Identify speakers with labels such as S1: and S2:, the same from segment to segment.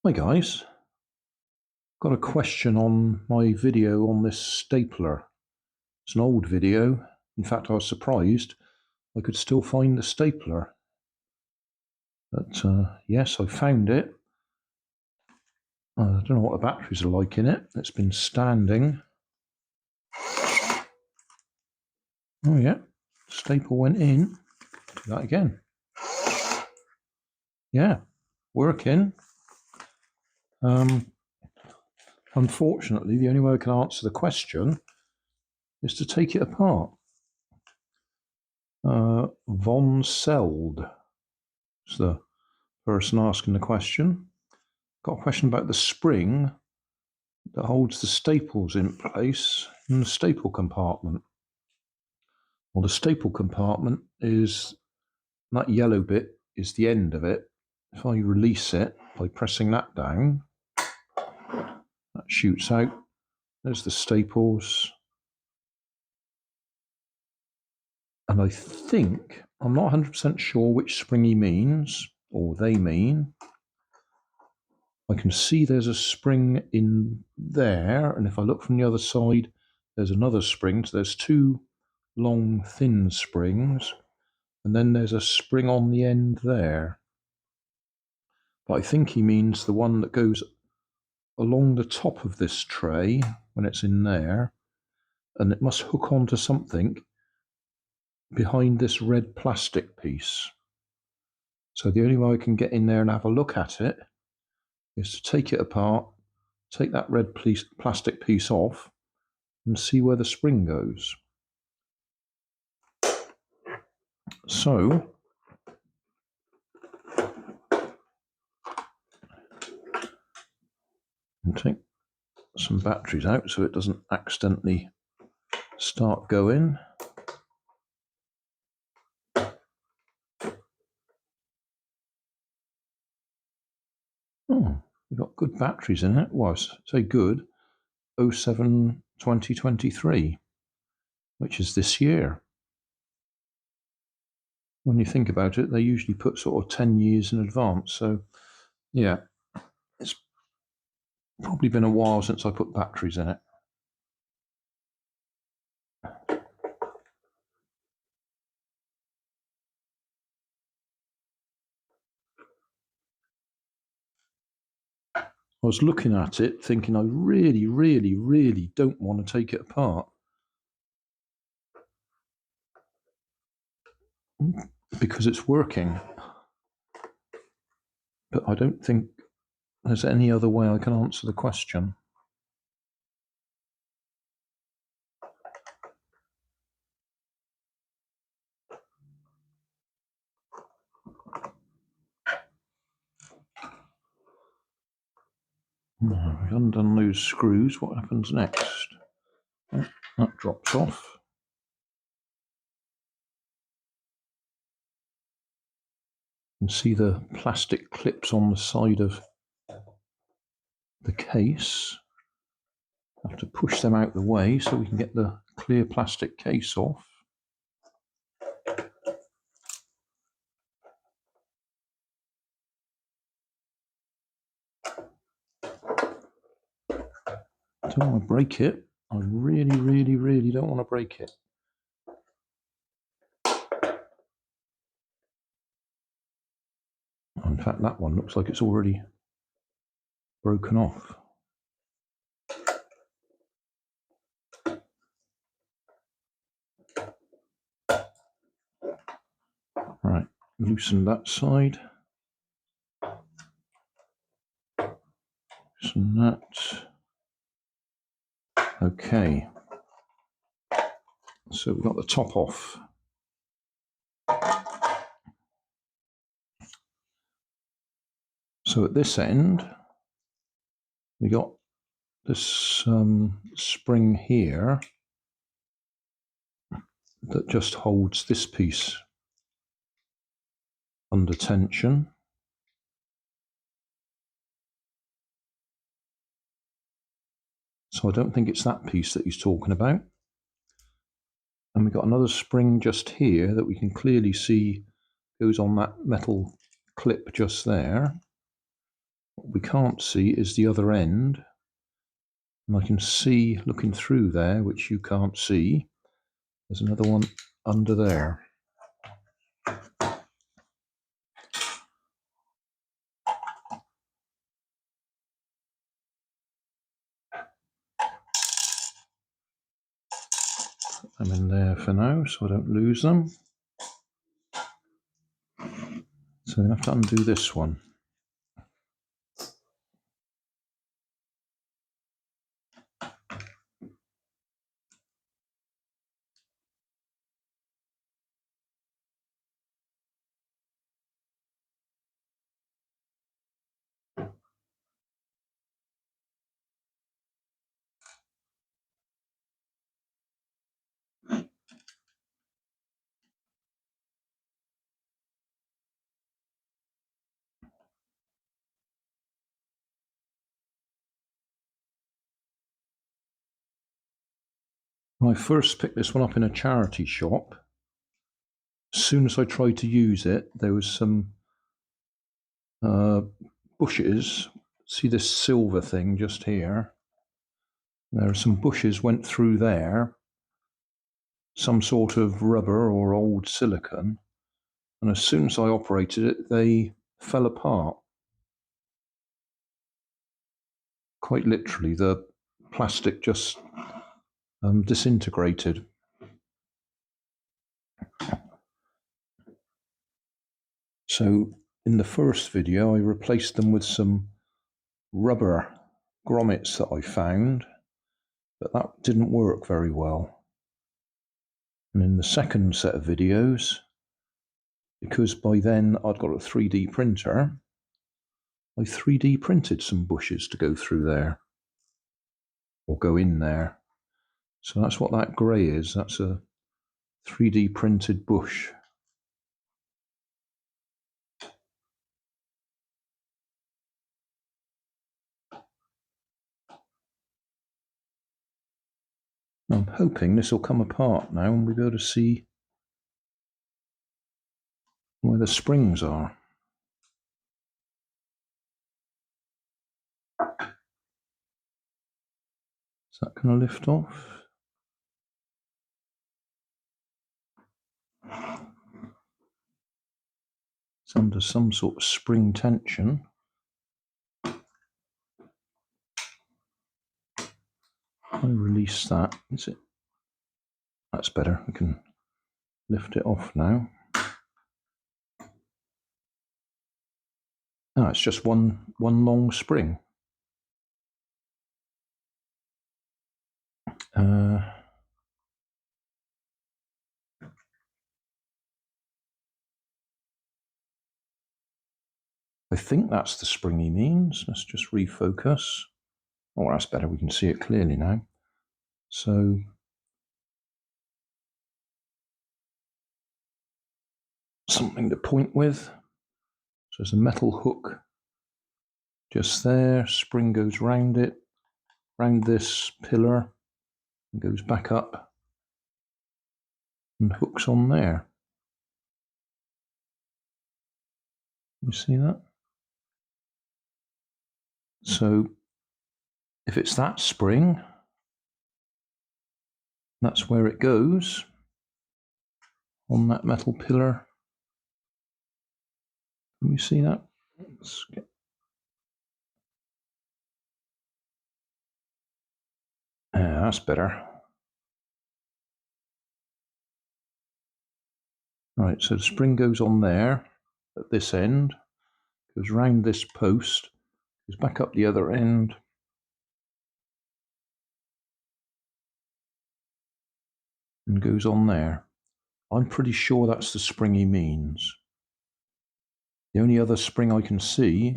S1: Hi guys, got a question on my video on this stapler. It's an old video. In fact, I was surprised I could still find the stapler. But yes, I found it. I don't know what the batteries are like in it. It's been standing. Oh yeah, staple went in. Do that again. Yeah, working. Unfortunately, the only way I can answer the question is to take it apart. Von Seld is the person asking the question. Got a question about the spring that holds the staples in place in the staple compartment. Well, the staple compartment is that yellow bit is the end of it. If I release it by pressing that down, that shoots out. There's the staples. And I think, I'm not 100% sure which spring he means, or they mean. I can see there's a spring in there, and if I look from the other side, there's another spring. So there's two long, thin springs, and then there's a spring on the end there. But I think he means the one that goes along the top of this tray when it's in there, and it must hook onto something behind this red plastic piece. So the only way I can get in there and have a look at it is to take it apart, take that red plastic piece off, and see where the spring goes. So I'll take some batteries out so it doesn't accidentally start going. Oh, we've got good batteries in it. Well, say good, 07-2023, which is this year. When you think about it, they usually put sort of 10 years in advance. So yeah, it's probably been a while since I put batteries in it. I was looking at it thinking I really don't want to take it apart, because it's working. But I don't think there's any other way I can answer the question. We've undone those screws. What happens next? Oh, that drops off. You can see the plastic clips on the side of the case. Have to push them out the way so we can get the clear plastic case off. I don't want to break it. I really don't want to break it. In fact, that one looks like it's already broken off. Right, loosen that side. Loosen that. Okay. So we've got the top off. So at this end, we got this spring here that just holds this piece under tension. So I don't think it's that piece that he's talking about. And we've got another spring just here that we can clearly see goes on that metal clip just there. What we can't see is the other end. And I can see, looking through there, which you can't see, there's another one under there. I'm in there for now, so I don't lose them. So I'm going to have to undo this one. When I first picked this one up in a charity shop, as soon as I tried to use it, there was some bushes. See this silver thing just here? There are some bushes went through there, some sort of rubber or old silicone, and as soon as I operated it, they fell apart. Quite literally, the plastic just disintegrated. So in the first video, I replaced them with some rubber grommets that I found, but that didn't work very well. And in the second set of videos, because by then I'd got a 3D printer, I 3D printed some bushes to go through there, or go in there. So that's what that grey is. That's a 3D printed bush. I'm hoping this will come apart now and we'll be able to see where the springs are. Is that going to lift off? It's under some sort of spring tension. I release that. Is it? That's better. We can lift it off now. No, it's just one long spring. I think that's the spring he means. Let's just refocus. Oh, that's better. We can see it clearly now. So something to point with. So there's a metal hook just there. Spring goes round it, round this pillar, and goes back up and hooks on there. You see that? So if it's that spring, that's where it goes on that metal pillar. Can you see that? That's better. Right, so the spring goes on there at this end, goes round this post, goes back up the other end, and goes on there. I'm pretty sure that's the spring he means. The only other spring I can see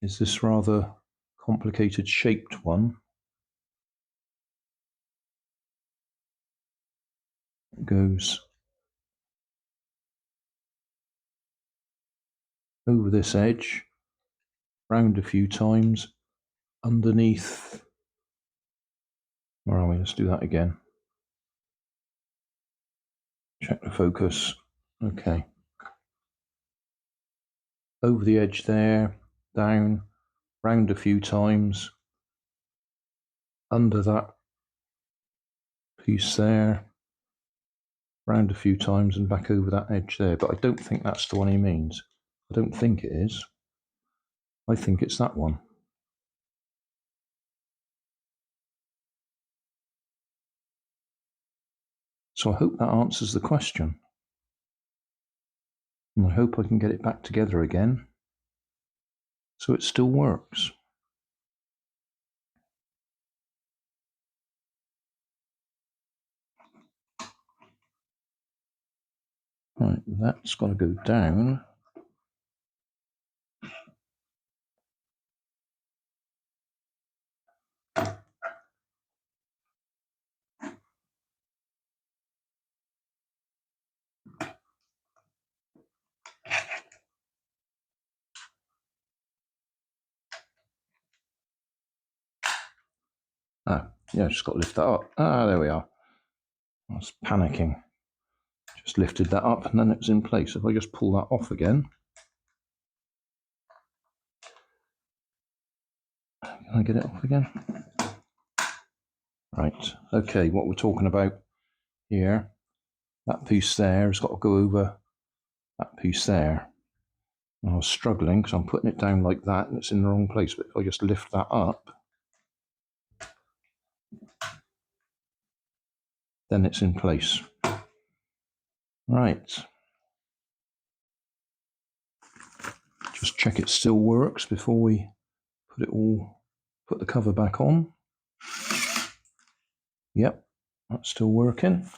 S1: is this rather complicated shaped one. It goes over this edge, round a few times, underneath. Where are we? Let's do that again. Check the focus. Okay. Over the edge there, down, round a few times, under that piece there, round a few times and back over that edge there. But I don't think that's the one he means. I don't think it is. I think it's that one. So I hope that answers the question. And I hope I can get it back together again so it still works. Right, that's got to go down. Ah, yeah, just got to lift that up. Ah, there we are. I was panicking. Just lifted that up and then it's in place. If I just pull that off again. Can I get it off again? Right, okay, what we're talking about here, that piece there has got to go over that piece there. And I was struggling because I'm putting it down like that and it's in the wrong place. But if I just lift that up, then it's in place. Right. Just check it still works before we put the cover back on. Yep, that's still working.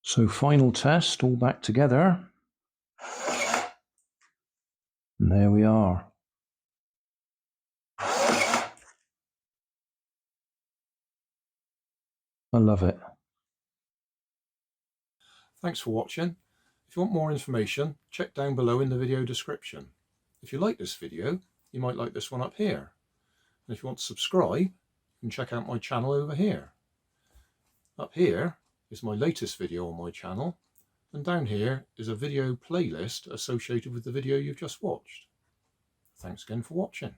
S1: So final test, all back together. And there we are. I love it. Thanks for watching. If you want more information, check down below in the video description. If you like this video, you might like this one up here. And if you want to subscribe, you can check out my channel over here. Up here is my latest video on my channel, and down here is a video playlist associated with the video you've just watched. Thanks again for watching.